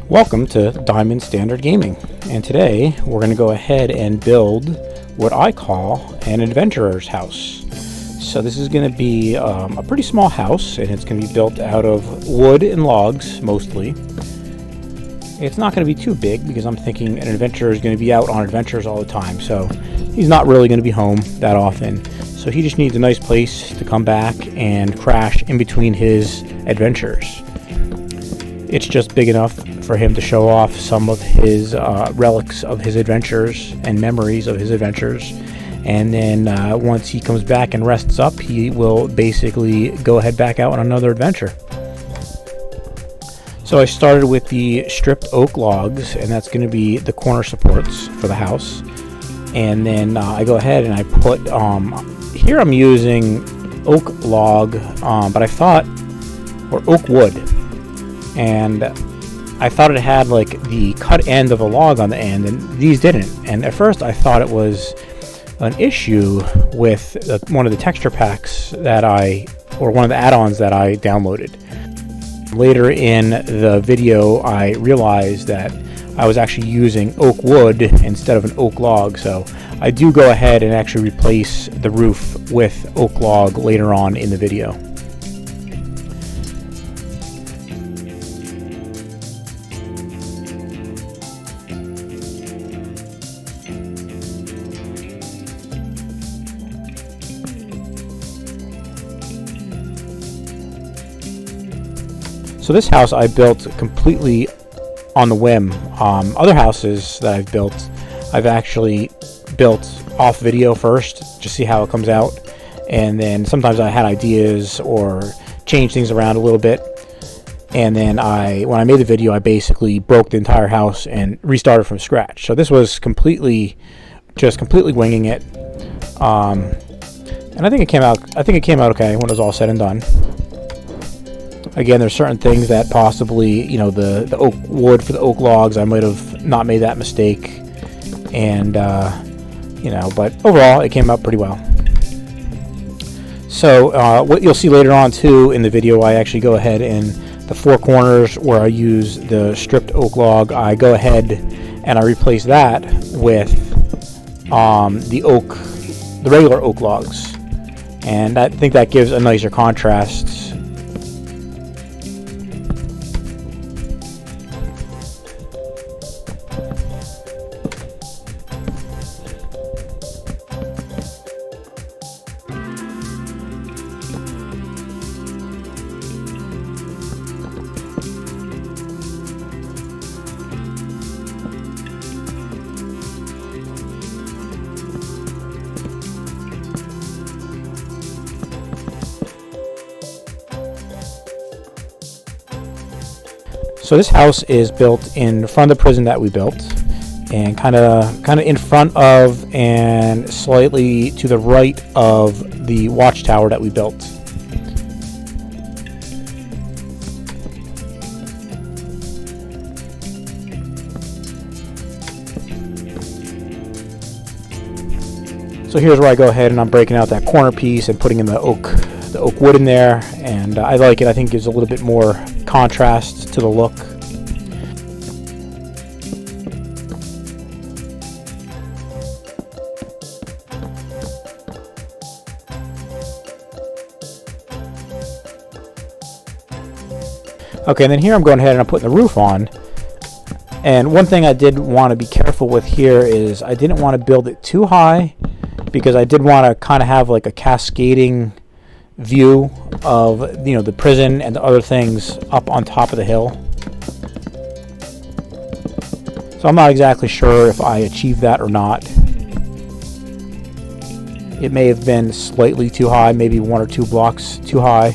Welcome to Diamond.Standard.Gaming, and today we're going to go ahead and build what I call an adventurer's house. So this is going to be a pretty small house, and it's going to be built out of wood and logs mostly. It's not going to be too big because I'm thinking an adventurer is going to be out on adventures all the time, so he's not really going to be home that often. So he just needs a nice place to come back and crash in between his adventures. It's just big enough for him to show off some of his relics of his adventures and memories of his adventures. And then once he comes back and rests up, he will basically go ahead back out on another adventure. So I started with the stripped oak logs, and that's going to be the corner supports for the house. And then I go ahead and I put, here I'm using oak log, but I thought, or oak wood. And I thought it had like the cut end of a log on the end, and these didn't. And at first I thought it was an issue with one of the texture packs that or one of the add-ons that I downloaded. Later in the video I realized that I was actually using oak wood instead of an oak log, so I do go ahead and actually replace the roof with oak log later on in the video. So this house I built completely on the whim. Other houses that I've built, I've actually built off video first, just see how it comes out, and then sometimes I had ideas or changed things around a little bit, and then when I made the video, I basically broke the entire house and restarted from scratch. So this was completely winging it, and I think it came out okay when it was all said and done. Again, there's certain things that possibly, the oak wood for the oak logs, I might have not made that mistake. And, but overall, it came out pretty well. So, what you'll see later on, too, in the video, I actually go ahead and the four corners where I use the stripped oak log, I go ahead and I replace that with the regular oak logs. And I think that gives a nicer contrast. So this house is built in front of the prison that we built, and kind of in front of and slightly to the right of the watchtower that we built. So here's where I go ahead and I'm breaking out that corner piece and putting in the oak wood in there, and I like it. I think it gives a little bit more contrast to the look. Okay, and then here I'm going ahead and I'm putting the roof on. And one thing I did want to be careful with here is I didn't want to build it too high, because I did want to kind of have like a cascading view of the prison and the other things up on top of the hill. So I'm not exactly sure if I achieved that or not. It may have been slightly too high, maybe 1 or 2 blocks too high.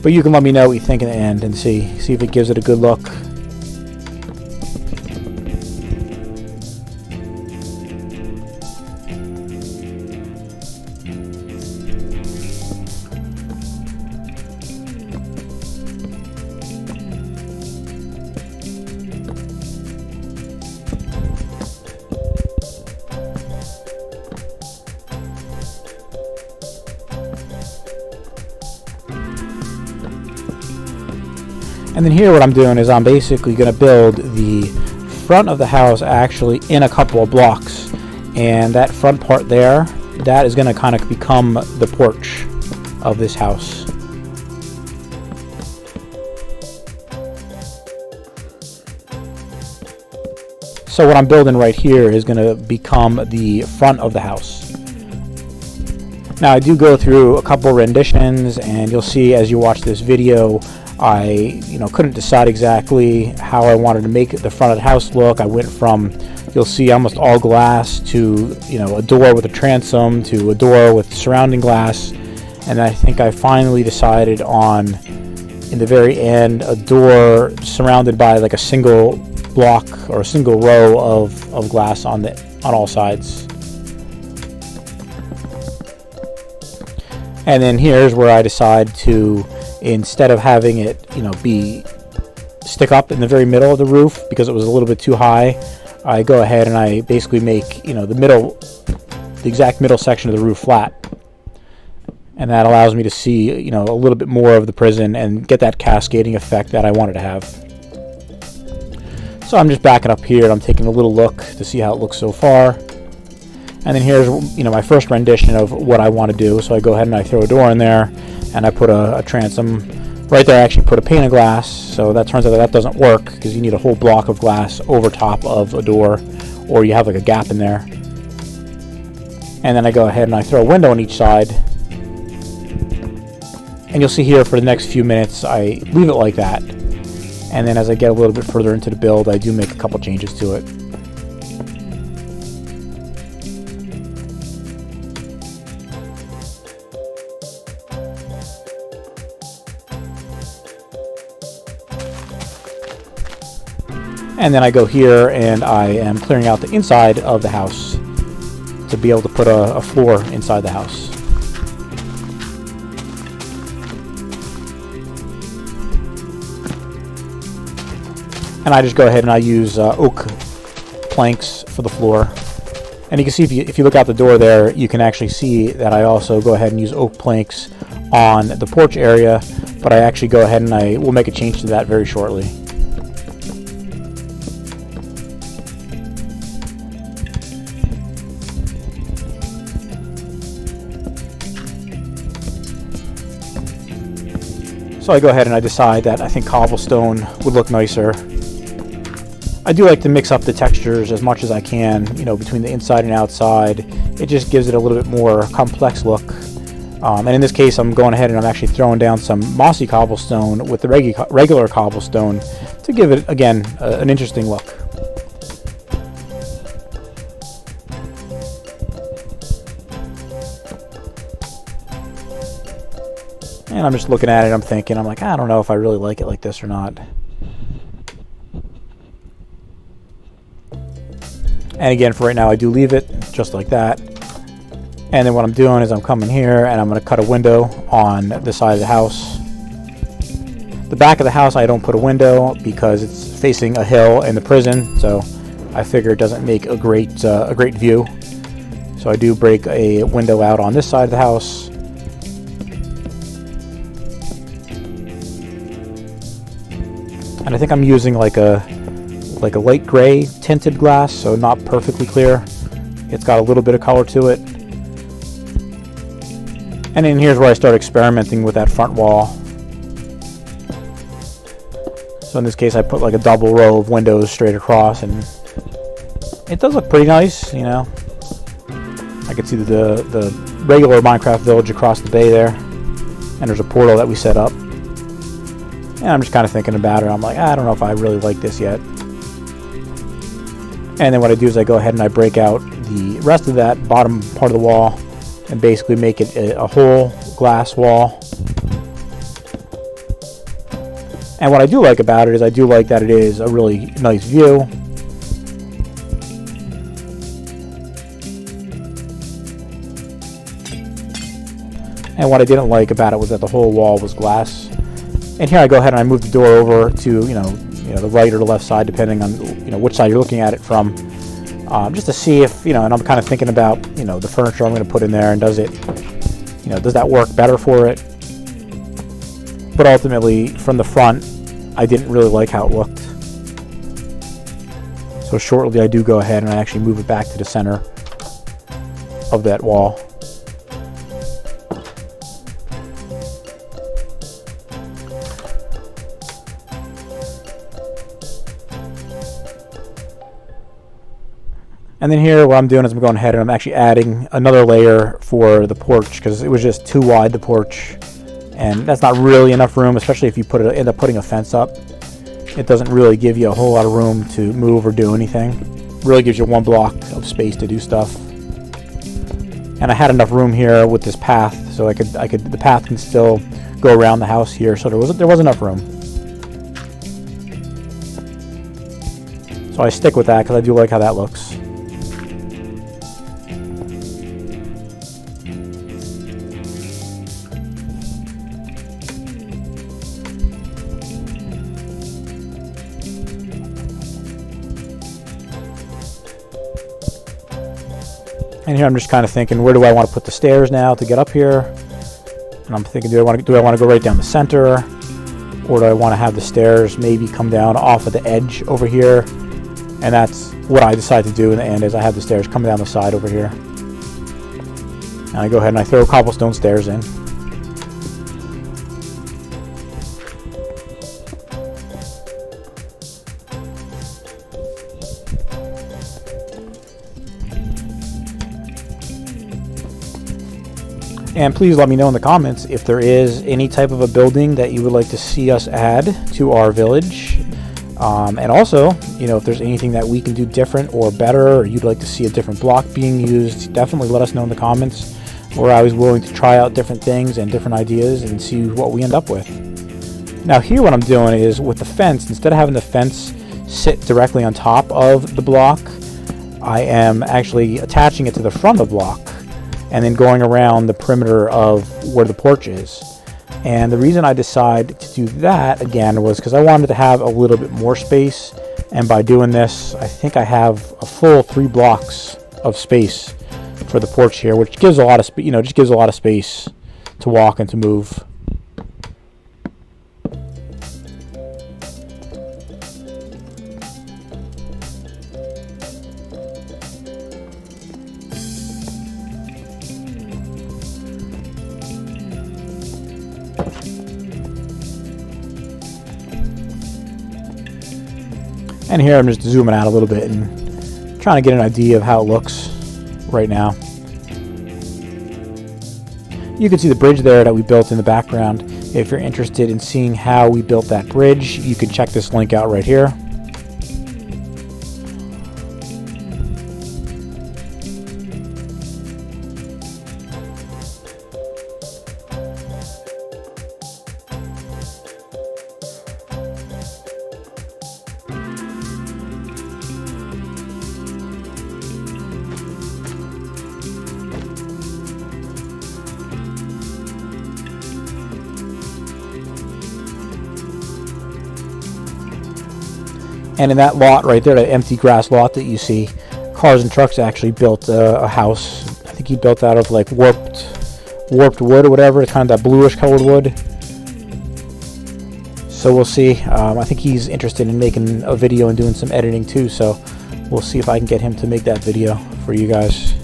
But you can let me know what you think in the end and see if it gives it a good look. And then here what I'm doing is I'm basically going to build the front of the house actually in a couple of blocks. And that front part there, that is going to kind of become the porch of this house. So what I'm building right here is going to become the front of the house. Now I do go through a couple renditions, and you'll see as you watch this video, I couldn't decide exactly how I wanted to make the front of the house look. I went from, you'll see, almost all glass to a door with a transom to a door with surrounding glass, and I think I finally decided on, in the very end, a door surrounded by like a single block or a single row of glass on all sides. And then here's where I decide to, instead of having it stick up in the very middle of the roof because it was a little bit too high, I go ahead and I basically make the exact middle section of the roof flat, and that allows me to see a little bit more of the prison and get that cascading effect that I wanted to have. So I'm just backing up here and I'm taking a little look to see how it looks so far. And then here's my first rendition of what I want to do. So I go ahead and I throw a door in there, and I put a transom right there. I actually put a pane of glass, so that turns out that doesn't work because you need a whole block of glass over top of a door, or you have like a gap in there. And then I go ahead and I throw a window on each side, and you'll see here for the next few minutes I leave it like that. And then as I get a little bit further into the build, I do make a couple changes to it. And then I go here and I am clearing out the inside of the house to be able to put a floor inside the house. And I just go ahead and I use oak planks for the floor. And you can see if you look out the door there, you can actually see that I also go ahead and use oak planks on the porch area, but I actually go ahead and I will make a change to that very shortly. So I go ahead and I decide that I think cobblestone would look nicer. I do like to mix up the textures as much as I can, between the inside and outside. It just gives it a little bit more complex look. And in this case, I'm going ahead and I'm actually throwing down some mossy cobblestone with the regular cobblestone to give it, again, an interesting look. And I'm just looking at it, I'm thinking, I don't know if I really like it like this or not. And again, for right now, I do leave it just like that. And then what I'm doing is I'm coming here and I'm going to cut a window on the side of the house. The back of the house, I don't put a window because it's facing a hill in the prison, so I figure it doesn't make a great view. So I do break a window out on this side of the house. And I think I'm using like a light gray tinted glass, so not perfectly clear. It's got a little bit of color to it. And then here's where I start experimenting with that front wall. So in this case, I put like a double row of windows straight across, and it does look pretty nice, I can see the regular Minecraft village across the bay there, and there's a portal that we set up. And I'm just kind of thinking about it. I'm like, I don't know if I really like this yet. And then what I do is I go ahead and I break out the rest of that bottom part of the wall and basically make it a whole glass wall. And what I do like about it is I do like that it is a really nice view. And what I didn't like about it was that the whole wall was glass. And here I go ahead and I move the door over to, the right or the left side, depending on, which side you're looking at it from, just to see if, and I'm kind of thinking about, the furniture I'm going to put in there, and does that work better for it? But ultimately, from the front, I didn't really like how it looked. So shortly I do go ahead and I actually move it back to the center of that wall. And then here what I'm doing is I'm going ahead and I'm actually adding another layer for the porch because it was just too wide, the porch. And that's not really enough room, especially if you end up putting a fence up. It doesn't really give you a whole lot of room to move or do anything. It really gives you one block of space to do stuff. And I had enough room here with this path, so the path can still go around the house here, so there was enough room. So I stick with that because I do like how that looks. And here I'm just kind of thinking, where do I want to put the stairs now to get up here? And I'm thinking, do I want to go right down the center, or do I want to have the stairs maybe come down off of the edge over here? And that's what I decide to do in the end, is I have the stairs come down the side over here. And I go ahead and I throw cobblestone stairs in. And please let me know in the comments if there is any type of a building that you would like to see us add to our village. And also, you know, if there's anything that we can do different or better, or you'd like to see a different block being used, definitely let us know in the comments. We're always willing to try out different things and different ideas and see what we end up with. Now here what I'm doing is with the fence, instead of having the fence sit directly on top of the block, I am actually attaching it to the front of the block and then going around the perimeter of where the porch is. And the reason I decided to do that again was because I wanted to have a little bit more space, and by doing this I think I have a full 3 blocks of space for the porch here, which gives a lot of just gives a lot of space to walk and to move. And here I'm just zooming out a little bit and trying to get an idea of how it looks right now. You can see the bridge there that we built in the background. If you're interested in seeing how we built that bridge, you can check this link out right here. And in that lot right there, that empty grass lot that you see, Cars and Trucks actually built a house. I think he built out of like warped wood or whatever. It's kind of that bluish colored wood. So we'll see. I think he's interested in making a video and doing some editing too. So we'll see if I can get him to make that video for you guys.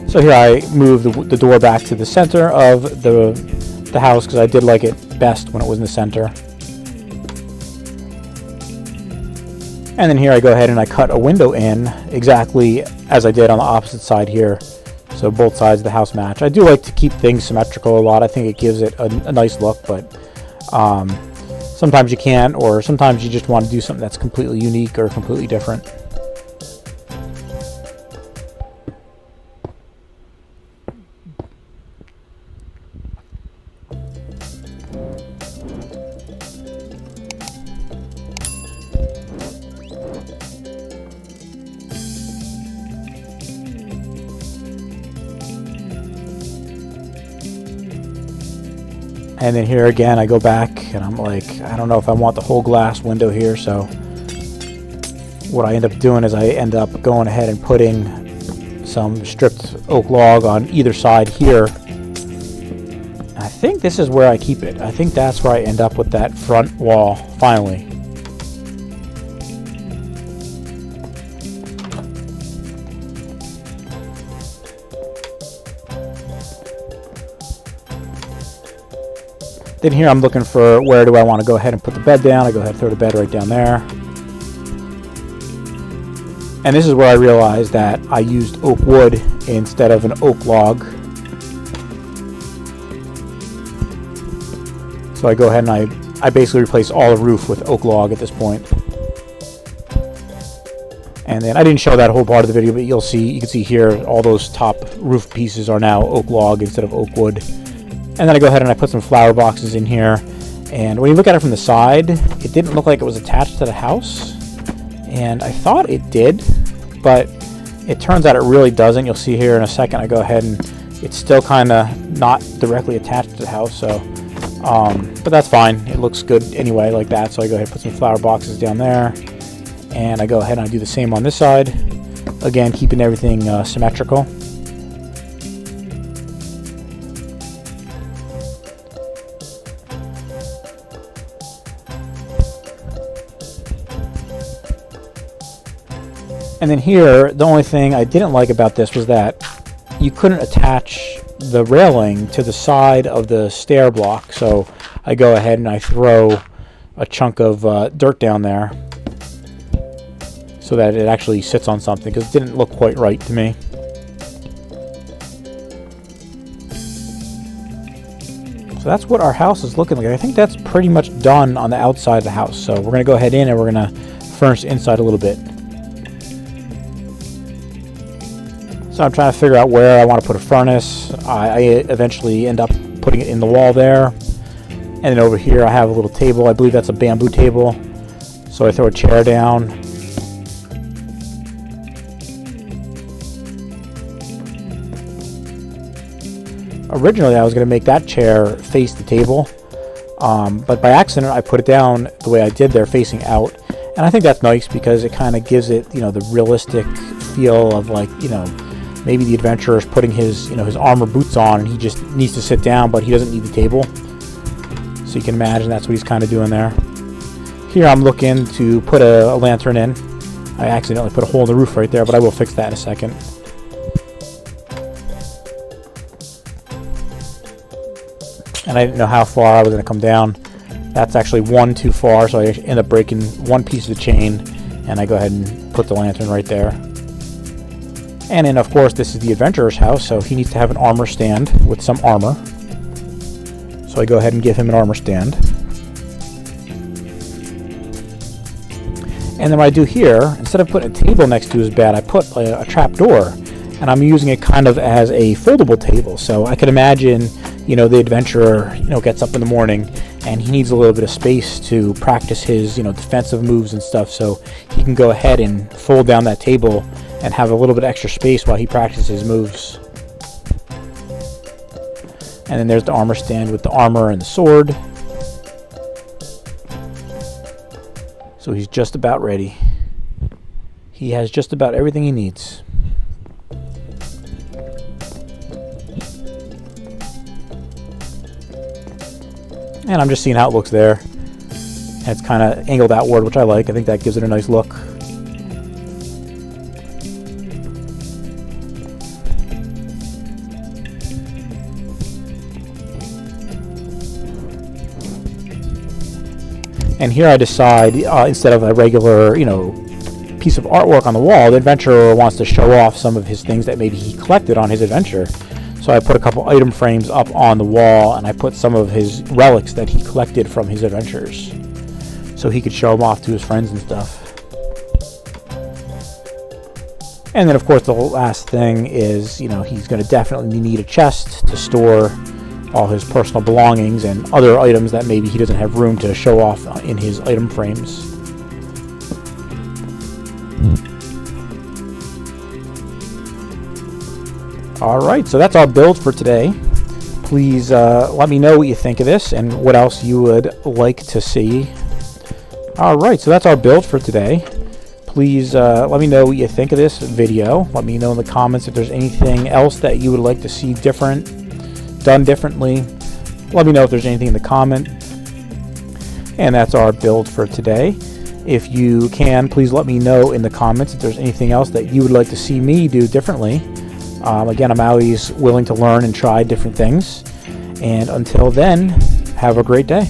So here I moved the door back to the center of the house because I did like it best when it was in the center. And then here I go ahead and I cut a window in exactly as I did on the opposite side here. So both sides of the house match. I do like to keep things symmetrical a lot. I think it gives it a nice look, but sometimes you can't, or sometimes you just want to do something that's completely unique or completely different. And then here again, I go back and I'm like, I don't know if I want the whole glass window here. So what I end up doing is I end up going ahead and putting some stripped oak log on either side here. I think this is where I keep it. I think that's where I end up with that front wall finally. Then here I'm looking for where do I want to go ahead and put the bed down. I go ahead and throw the bed right down there. And this is where I realized that I used oak wood instead of an oak log. So I go ahead and I basically replace all the roof with oak log at this point. And then I didn't show that whole part of the video, but you can see here all those top roof pieces are now oak log instead of oak wood. And then I go ahead and I put some flower boxes in here. And when you look at it from the side, it didn't look like it was attached to the house. And I thought it did, but it turns out it really doesn't. You'll see here in a second, I go ahead and it's still kind of not directly attached to the house. So, but that's fine. It looks good anyway like that. So I go ahead and put some flower boxes down there. And I go ahead and I do the same on this side. Again, keeping everything symmetrical. And then here, the only thing I didn't like about this was that you couldn't attach the railing to the side of the stair block. So I go ahead and I throw a chunk of dirt down there so that it actually sits on something, because it didn't look quite right to me. So that's what our house is looking like. I think that's pretty much done on the outside of the house. So we're going to go ahead in and we're going to furnish the inside a little bit. So I'm trying to figure out where I want to put a furnace. I eventually end up putting it in the wall there. And then over here I have a little table. I believe that's a bamboo table. So I throw a chair down. Originally I was going to make that chair face the table. But by accident I put it down the way I did there, facing out. And I think that's nice because it kind of gives it, the realistic feel of like, maybe the adventurer is putting his, his armor boots on and he just needs to sit down, but he doesn't need the table. So you can imagine that's what he's kind of doing there. Here I'm looking to put a lantern in. I accidentally put a hole in the roof right there, but I will fix that in a second. And I didn't know how far I was going to come down. That's actually one too far, so I end up breaking one piece of the chain, and I go ahead and put the lantern right there. And then, of course, this is the adventurer's house, so he needs to have an armor stand with some armor. So I go ahead and give him an armor stand. And then what I do here, instead of putting a table next to his bed, I put a trap door. And I'm using it kind of as a foldable table. So I could imagine, the adventurer, gets up in the morning and he needs a little bit of space to practice his, defensive moves and stuff. So he can go ahead and fold down that table and have a little bit extra space while he practices his moves. And then there's the armor stand with the armor and the sword. So he's just about ready. He has just about everything he needs. And I'm just seeing how it looks there. And it's kind of angled outward, which I like. I think that gives it a nice look. And here I decide, instead of a regular, piece of artwork on the wall, the adventurer wants to show off some of his things that maybe he collected on his adventure. So I put a couple item frames up on the wall, and I put some of his relics that he collected from his adventures, so he could show them off to his friends and stuff. And then, of course, the last thing is, he's going to definitely need a chest to store all his personal belongings and other items that maybe he doesn't have room to show off in his item frames. Alright, so that's our build for today. Please let me know what you think of this and what else you would like to see. Alright, so that's our build for today. please let me know what you think of this video. Let me know in the comments if there's anything else that you would like to see done differently. Let me know if there's anything in the comment. And that's our build for today. If you can, please let me know in the comments if there's anything else that you would like to see me do differently. Again, I'm always willing to learn and try different things. And until then, have a great day.